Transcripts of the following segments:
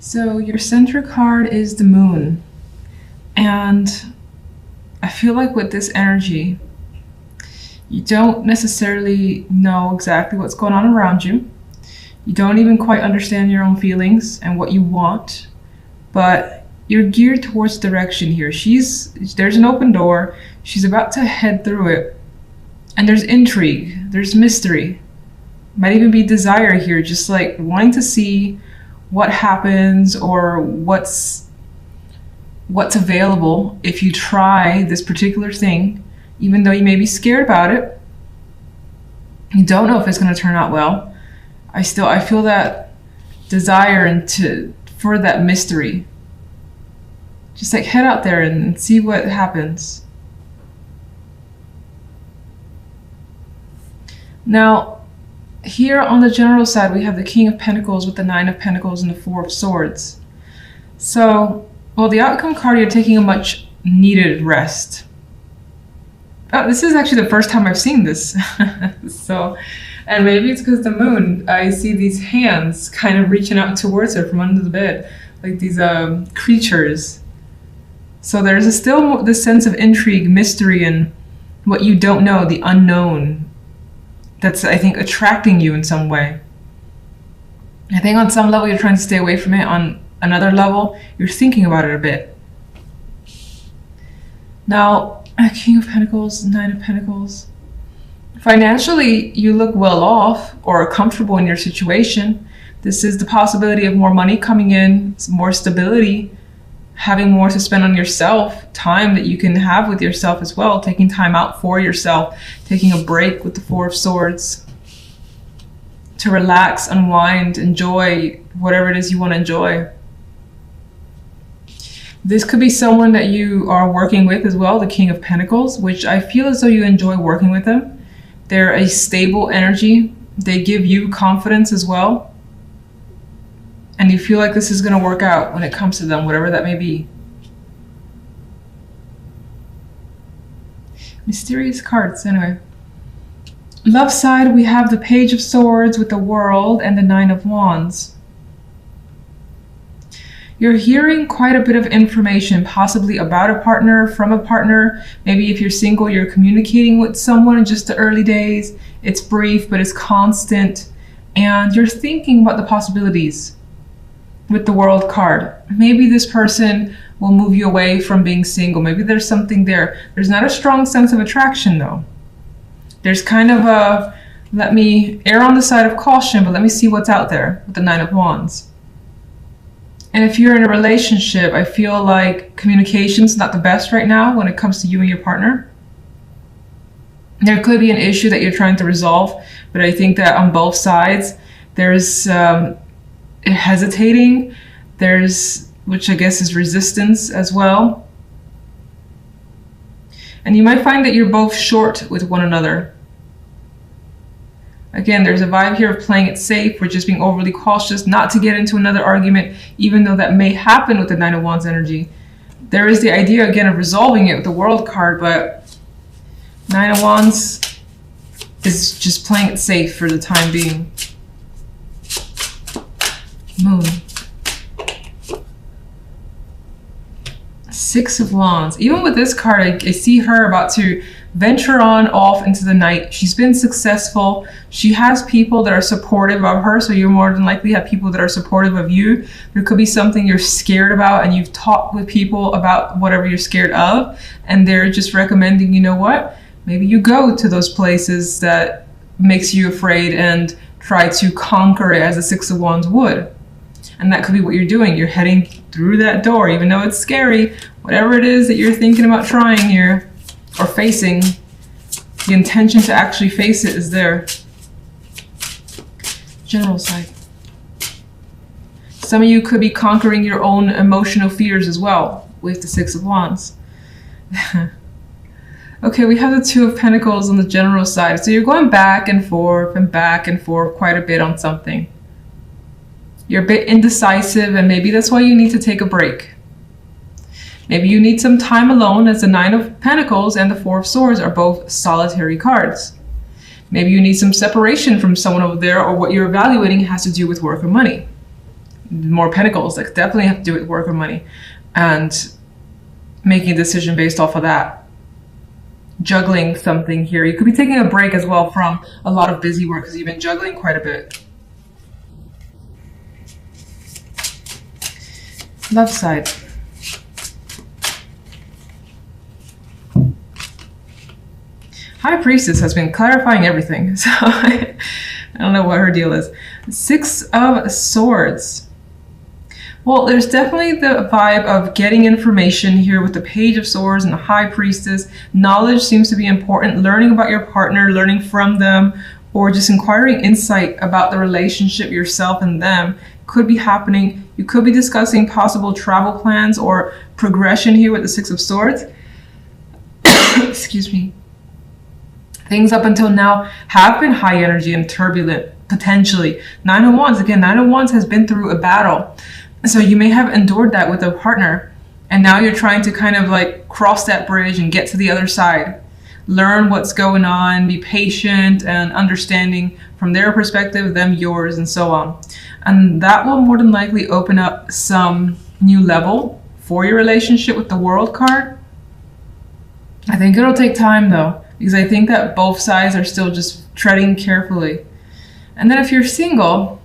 So your center card is the moon. And I feel like with this energy, you don't necessarily know exactly what's going on around you. You don't even quite understand your own feelings and what you want, but you're geared towards direction here. There's an open door. She's about to head through it. And there's intrigue, there's mystery. Might even be desire here, just like wanting to see what happens or what's available if you try this particular thing, even though you may be scared about it. You don't know if it's going to turn out well. I feel that desire for that mystery. Just like head out there and see what happens. Now, here on the general side, we have the King of Pentacles with the Nine of Pentacles and the Four of Swords. So, well, the outcome card, you're taking a much needed rest. Oh, this is actually the first time I've seen this. And maybe it's because the moon, I see these hands kind of reaching out towards her from under the bed, like these creatures. So there's still this sense of intrigue, mystery, and what you don't know, the unknown. That's, I think, attracting you in some way. I think on some level you're trying to stay away from it. On another level, you're thinking about it a bit. Now, King of Pentacles, Nine of Pentacles. Financially, you look well off or comfortable in your situation. This is the possibility of more money coming in, more stability, having more to spend on yourself, time that you can have with yourself as well, taking time out for yourself, taking a break with the Four of Swords to relax, unwind, enjoy whatever it is you want to enjoy. This could be someone that you are working with as well, the King of Pentacles, which I feel as though you enjoy working with them. They're a stable energy. They give you confidence as well. And you feel like this is going to work out when it comes to them, whatever that may be. Mysterious cards, anyway. Love side, we have the Page of Swords with the World and the Nine of Wands. You're hearing quite a bit of information, possibly about a partner, from a partner. Maybe if you're single, you're communicating with someone in just the early days. It's brief, but it's constant. And you're thinking about the possibilities with the World card. Maybe this person will move you away from being single. Maybe there's something there. There's not a strong sense of attraction, though. There's kind of a, let me err on the side of caution, but let me see what's out there with the Nine of Wands. And if you're in a relationship, I feel like communication's not the best right now when it comes to you and your partner. There could be an issue that you're trying to resolve, but I think that on both sides, there's hesitating, which I guess is resistance as well. And you might find that you're both short with one another. Again, there's a vibe here of playing it safe, or just being overly cautious, not to get into another argument, even though that may happen with the Nine of Wands energy. There is the idea, again, of resolving it with the World card, but Nine of Wands is just playing it safe for the time being. Moon. Six of Wands. Even with this card, I see her about to venture on off into the night. She's been successful. She has people that are supportive of her, so you more than likely have people that are supportive of you. There could be something you're scared about, and you've talked with people about whatever you're scared of, and they're just recommending, you know what, maybe you go to those places that makes you afraid and try to conquer it as a Six of Wands would. And that could be what you're doing. You're heading through that door, even though it's scary. Whatever it is that you're thinking about trying here, or facing, the intention to actually face it is there. General side. Some of you could be conquering your own emotional fears as well with the Six of Wands. Okay, we have the Two of Pentacles on the general side. So you're going back and forth quite a bit on something. You're a bit indecisive, and maybe that's why you need to take a break. Maybe you need some time alone, as the Nine of Pentacles and the Four of Swords are both solitary cards. Maybe you need some separation from someone over there, or what you're evaluating has to do with work or money. more pentacles that definitely have to do with work or money, and making a decision based off of that. Juggling something here. You could be taking a break as well from a lot of busy work because you've been juggling quite a bit. Love side. High Priestess has been clarifying everything, so I don't know what her deal is. Six of Swords. Well, there's definitely the vibe of getting information here with the Page of Swords and the High Priestess. Knowledge seems to be important. Learning about your partner, learning from them, or just inquiring insight about the relationship, yourself and them, could be happening. You could be discussing possible travel plans or progression here with the Six of Swords. Excuse me. Things up until now have been high energy and turbulent, potentially. Nine of Wands, again, Nine of Wands has been through a battle. So you may have endured that with a partner. And now you're trying to kind of like cross that bridge and get to the other side. Learn what's going on, be patient and understanding from their perspective, them yours, and so on. And that will more than likely open up some new level for your relationship with the World card. I think it'll take time though, because I think that both sides are still just treading carefully. And then if you're single,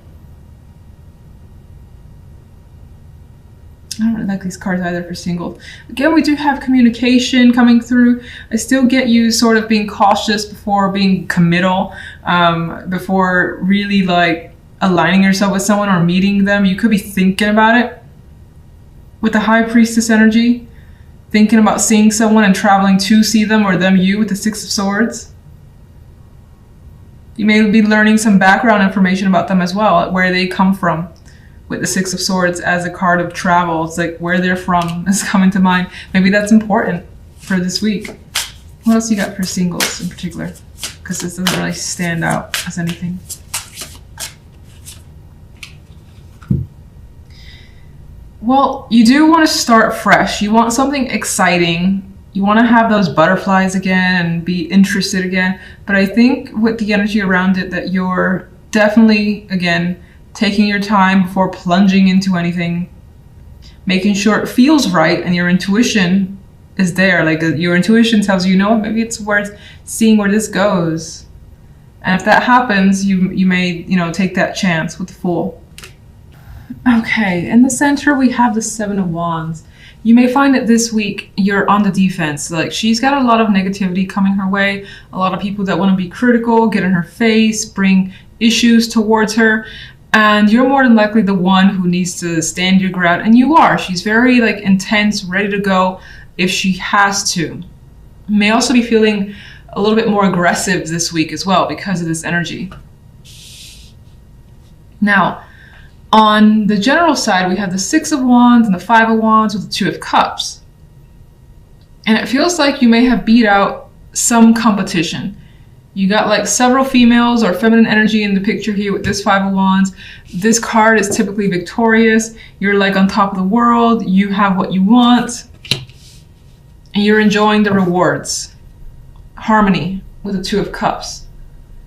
I don't really like these cards either for single. Again, we do have communication coming through. I still get you sort of being cautious before being committal, before really like aligning yourself with someone or meeting them. You could be thinking about it with the High Priestess energy. Thinking about seeing someone and traveling to see them, or them you with the Six of Swords. You may be learning some background information about them as well, where they come from with the Six of Swords as a card of travel. It's like where they're from is coming to mind. Maybe that's important for this week. What else you got for singles in particular? Because this doesn't really stand out as anything. Well, you do want to start fresh. You want something exciting. You want to have those butterflies again and be interested again. But I think with the energy around it that you're definitely, again, taking your time before plunging into anything. Making sure it feels right and your intuition is there. Like your intuition tells you, no, maybe it's worth seeing where this goes. And if that happens, you may, take that chance with the Fool. Okay, in the center we have the Seven of Wands. You may find that this week you're on the defense. Like she's got a lot of negativity coming her way. A lot of people that want to be critical, get in her face, bring issues towards her. And you're more than likely the one who needs to stand your ground. And you are. She's very like intense, ready to go if she has to. May also be feeling a little bit more aggressive this week as well because of this energy. Now, on the general side, we have the Six of Wands and the Five of Wands with the Two of Cups. And it feels like you may have beat out some competition. You got like several females or feminine energy in the picture here with this Five of Wands. This card is typically victorious. You're like on top of the world. You have what you want. And you're enjoying the rewards. Harmony with the Two of Cups.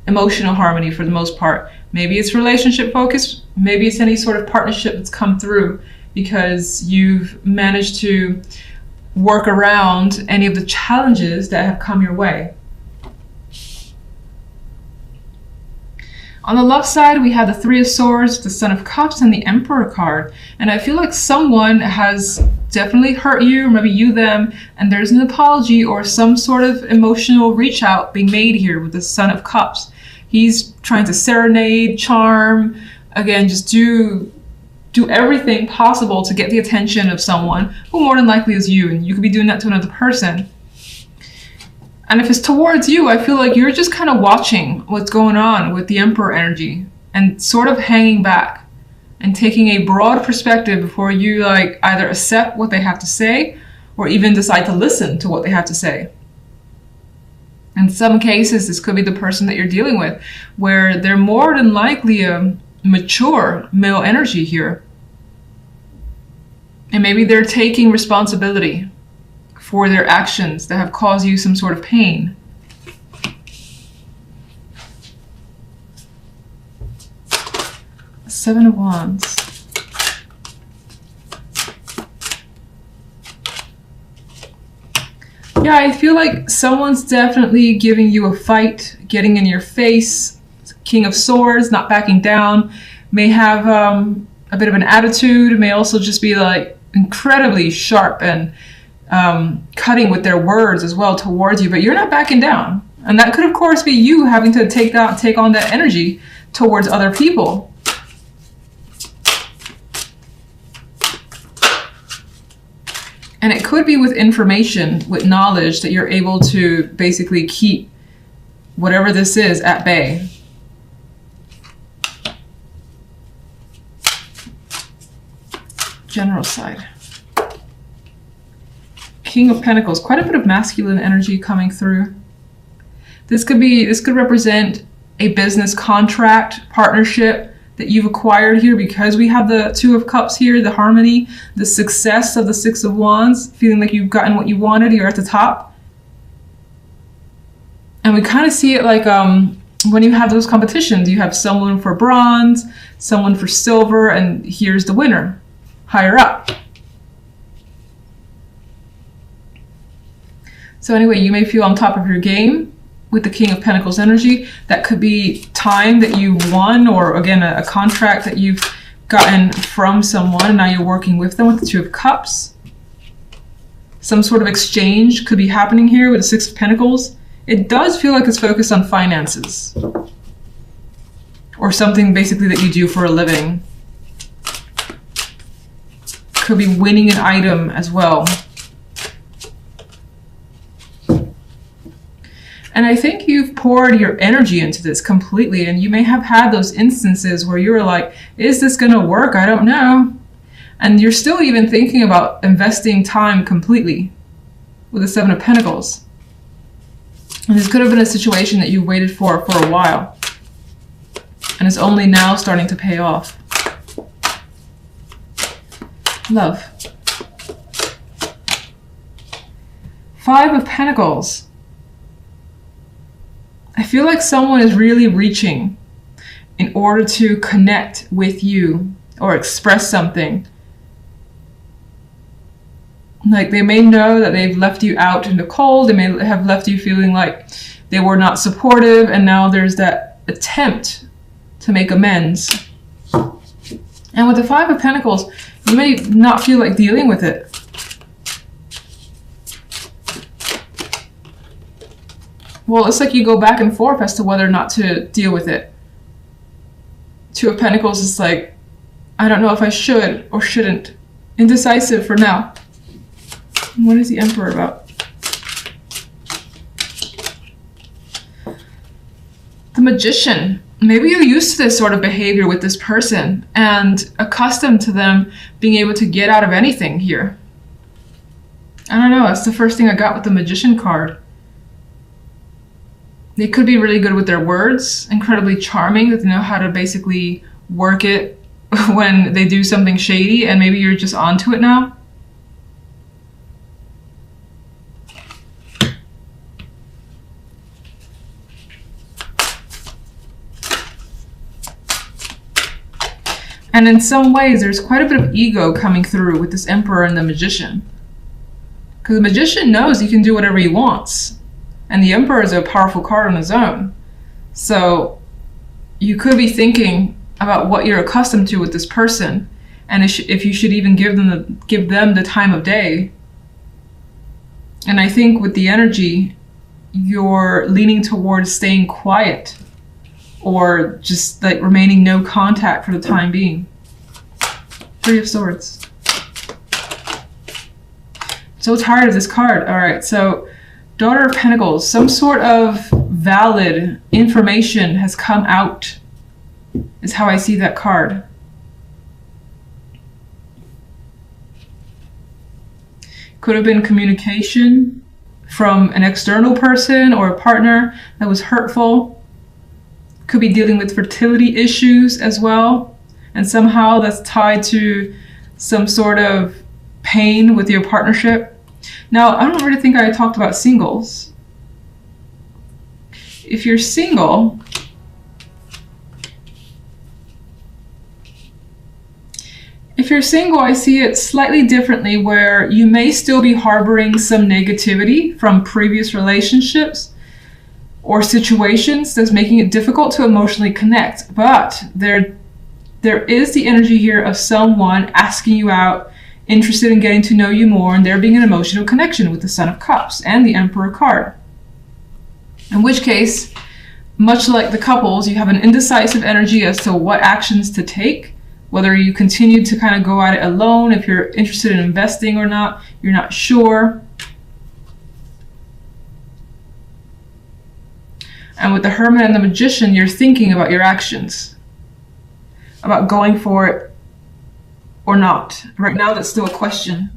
Emotional harmony for the most part. Maybe it's relationship focused, maybe it's any sort of partnership that's come through because you've managed to work around any of the challenges that have come your way. On the left side, we have the Three of Swords, the Son of Cups, and the Emperor card. And I feel like someone has definitely hurt you, or maybe you them, and there's an apology or some sort of emotional reach out being made here with the Son of Cups. He's trying to serenade, charm, again, just do everything possible to get the attention of someone who more than likely is you, and you could be doing that to another person. And if it's towards you, I feel like you're just kind of watching what's going on with the Emperor energy and sort of hanging back and taking a broad perspective before you like either accept what they have to say or even decide to listen to what they have to say. In some cases, this could be the person that you're dealing with, where they're more than likely a mature male energy here. And maybe they're taking responsibility for their actions that have caused you some sort of pain. Seven of Wands. Yeah, I feel like someone's definitely giving you a fight, getting in your face. King of Swords, not backing down, may have a bit of an attitude, may also just be like incredibly sharp and cutting with their words as well towards you, but you're not backing down. And that could, of course, be you having to take on that energy towards other people. And it could be with information, with knowledge that you're able to basically keep whatever this is at bay. General side. King of Pentacles, quite a bit of masculine energy coming through. This could represent a business contract, partnership that you've acquired here, because we have the Two of Cups here, the harmony, the success of the Six of Wands, feeling like you've gotten what you wanted, you're at the top. And we kind of see it like when you have those competitions, you have someone for bronze, someone for silver, and here's the winner, higher up. So anyway, you may feel on top of your game with the King of Pentacles energy. That could be time that you won, or again, a contract that you've gotten from someone and now you're working with them with the Two of Cups. Some sort of exchange could be happening here with the Six of Pentacles. It does feel like it's focused on finances or something basically that you do for a living. Could be winning an item as well. And I think you've poured your energy into this completely, and you may have had those instances where you were like, is this going to work? I don't know. And you're still even thinking about investing time completely with the Seven of Pentacles. And this could have been a situation that you waited for a while, and it's only now starting to pay off. Love. Five of Pentacles. I feel like someone is really reaching in order to connect with you or express something. Like they may know that they've left you out in the cold. They may have left you feeling like they were not supportive, and now there's that attempt to make amends. And with the Five of Pentacles, you may not feel like dealing with it. Well, it's like you go back and forth as to whether or not to deal with it. Two of Pentacles is like, I don't know if I should or shouldn't. Indecisive for now. What is the Emperor about? The Magician. Maybe you're used to this sort of behavior with this person and accustomed to them being able to get out of anything here. I don't know, that's the first thing I got with the Magician card. They could be really good with their words, incredibly charming, that they know how to basically work it when they do something shady, and maybe you're just onto it now. And in some ways, there's quite a bit of ego coming through with this Emperor and the Magician. Because the Magician knows he can do whatever he wants. And the Emperor is a powerful card on his own. So you could be thinking about what you're accustomed to with this person, and if you should even give them the time of day. And I think with the energy, you're leaning towards staying quiet or just like remaining no contact for the time being. Three of Swords. So tired of this card. All right, so Daughter of Pentacles, some sort of valid information has come out, is how I see that card. Could have been communication from an external person or a partner that was hurtful. Could be dealing with fertility issues as well. And somehow that's tied to some sort of pain with your partnership. Now, I don't really think I talked about singles. If you're single, If you're single, I see it slightly differently, where you may still be harboring some negativity from previous relationships or situations that's making it difficult to emotionally connect. But there is the energy here of someone asking you out, interested in getting to know you more, and there being an emotional connection with the Son of Cups and the Emperor card. In which case, much like the couples, you have an indecisive energy as to what actions to take, whether you continue to kind of go at it alone, if you're interested in investing or not, you're not sure. And with the Hermit and the Magician, you're thinking about your actions, about going for it or not. Right now, that's still a question.